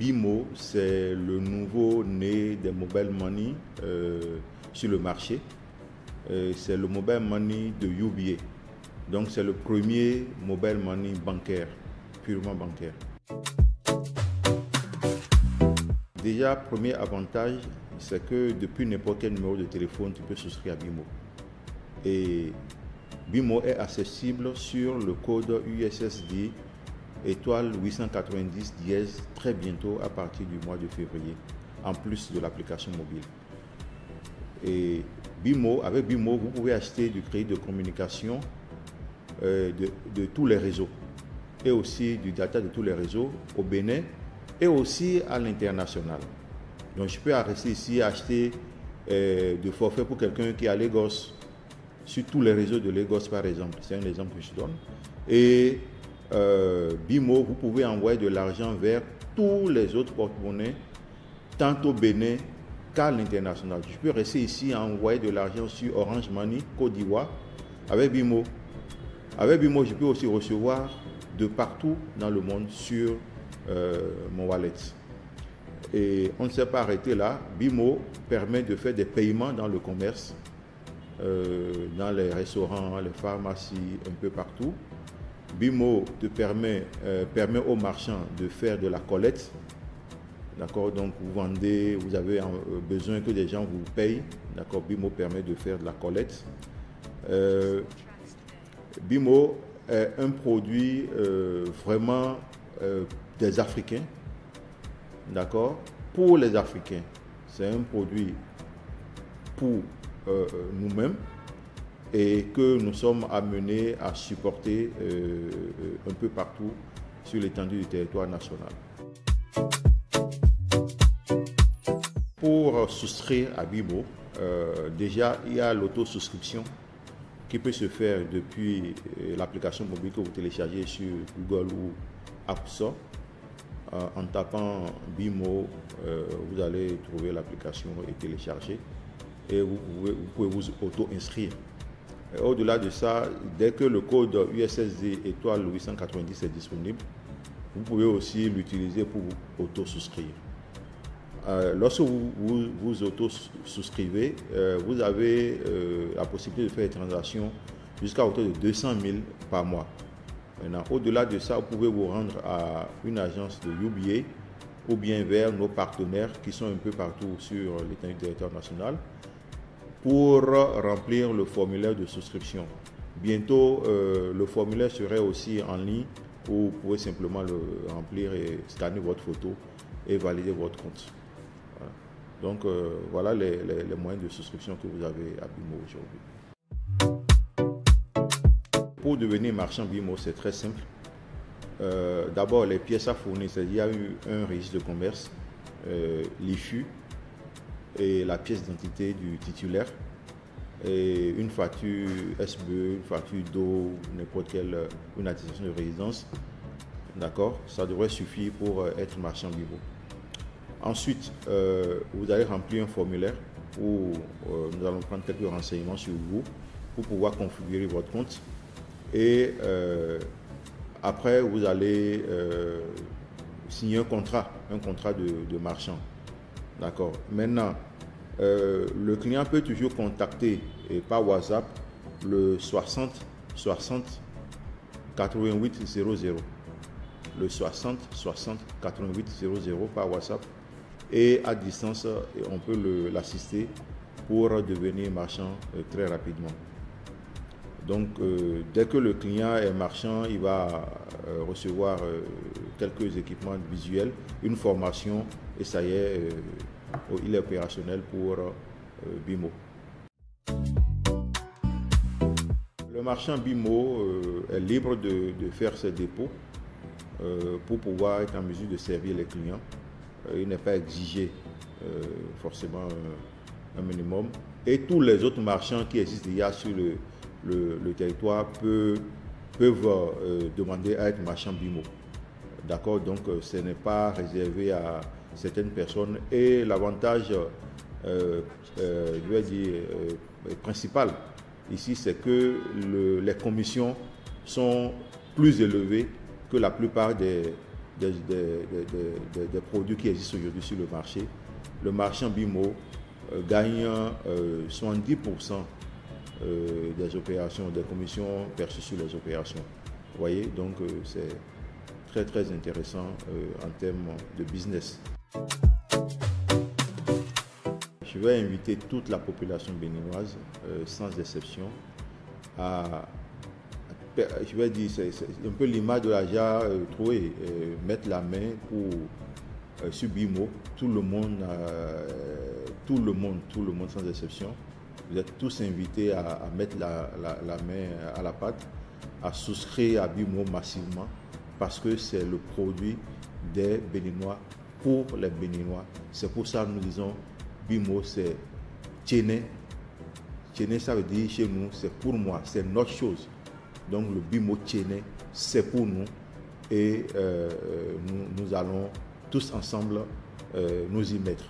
BIMO, c'est le nouveau né des mobile money sur le marché. C'est le mobile money de UBA. Donc c'est le premier mobile money bancaire, purement bancaire. Déjà, premier avantage, c'est que depuis n'importe quel numéro de téléphone, tu peux souscrire à BIMO. Et BIMO est accessible sur le code USSD étoile 890 dièse très bientôt à partir du mois de février, en plus de l'application mobile. Et BIMO, avec BIMO, vous pouvez acheter du crédit de communication de tous les réseaux et aussi du data de tous les réseaux au Bénin et aussi à l'international. Donc je peux rester ici acheter de forfait pour quelqu'un qui est à Lagos, sur tous les réseaux de Lagos par exemple. C'est un exemple que je donne. Et BIMO, vous pouvez envoyer de l'argent vers tous les autres porte-monnaies, tant au Bénin qu'à l'international. Je peux rester ici à envoyer de l'argent sur Orange Money, Côte d'Ivoire, avec BIMO. Avec BIMO, je peux aussi recevoir de partout dans le monde sur mon wallet. Et on ne s'est pas arrêté là. BIMO permet de faire des paiements dans le commerce, dans les restaurants, les pharmacies, un peu partout. BIMO te permet aux marchands de faire de la collecte. D'accord, donc vous vendez, vous avez besoin que des gens vous payent. D'accord, BIMO permet de faire de la collecte. BIMO est un produit vraiment des Africains. D'accord, pour les Africains. C'est un produit pour nous-mêmes et que nous sommes amenés à supporter un peu partout sur l'étendue du territoire national. Pour souscrire à BIMO, déjà il y a l'autosouscription qui peut se faire depuis l'application mobile que vous téléchargez sur Google ou App Store. En tapant BIMO, vous allez trouver l'application et télécharger et vous pouvez vous auto-inscrire. Au-delà de ça, dès que le code USSD étoile 890 est disponible, vous pouvez aussi l'utiliser pour vous auto-souscrire. Lorsque vous auto-souscrivez, vous avez la possibilité de faire des transactions jusqu'à hauteur de 200 000 par mois. Maintenant, au-delà de ça, vous pouvez vous rendre à une agence de UBA ou bien vers nos partenaires qui sont un peu partout sur l'étendue du territoire national pour remplir le formulaire de souscription. Bientôt, le formulaire serait aussi en ligne où vous pouvez simplement le remplir et scanner votre photo et valider votre compte. Voilà. Donc, voilà les moyens de souscription que vous avez à BIMO aujourd'hui. Pour devenir marchand BIMO, c'est très simple. D'abord, les pièces à fournir, il y a eu un registre de commerce, l'IFU et la pièce d'identité du titulaire, et une facture SBE, une facture d'eau, n'importe quelle, une attestation de résidence. D'accord, ça devrait suffire pour être marchand BIMO. Ensuite, vous allez remplir un formulaire où nous allons prendre quelques renseignements sur vous pour pouvoir configurer votre compte. Et après, vous allez signer un contrat de marchand. D'accord. Maintenant, le client peut toujours contacter par WhatsApp le 60 60 88 00. Le 60 60 88 00 par WhatsApp. Et à distance, on peut l'assister pour devenir marchand très rapidement. Donc, dès que le client est marchand, il va recevoir quelques équipements visuels, une formation, et ça y est, il est opérationnel pour BIMO. Le marchand BIMO est libre de faire ses dépôts pour pouvoir être en mesure de servir les clients. Il n'est pas exigé forcément un minimum. Et tous les autres marchands qui existent déjà sur le territoire peuvent demander à être marchand BIMO. D'accord, donc ce n'est pas réservé à certaines personnes. Et l'avantage, je vais dire, principal ici, c'est que les commissions sont plus élevées que la plupart des des produits qui existent aujourd'hui sur le marché. Le marchand Bimo gagne 70% des opérations, des commissions perçues sur les opérations. Vous voyez, donc c'est très très intéressant en termes de business. Je vais inviter toute la population béninoise, sans exception, je vais dire, c'est un peu l'image de la JA trouée, mettre la main pour sur Bimo, tout le monde sans exception. Vous êtes tous invités à mettre la main à la pâte, à souscrire à Bimo massivement, parce que c'est le produit des Béninois pour les Béninois. C'est pour ça que nous disons Bimo, c'est Tchéné. Tchéné, ça veut dire chez nous, c'est pour moi, c'est notre chose. Donc le Bimo Tchéné, c'est pour nous. Et nous allons tous ensemble nous y mettre.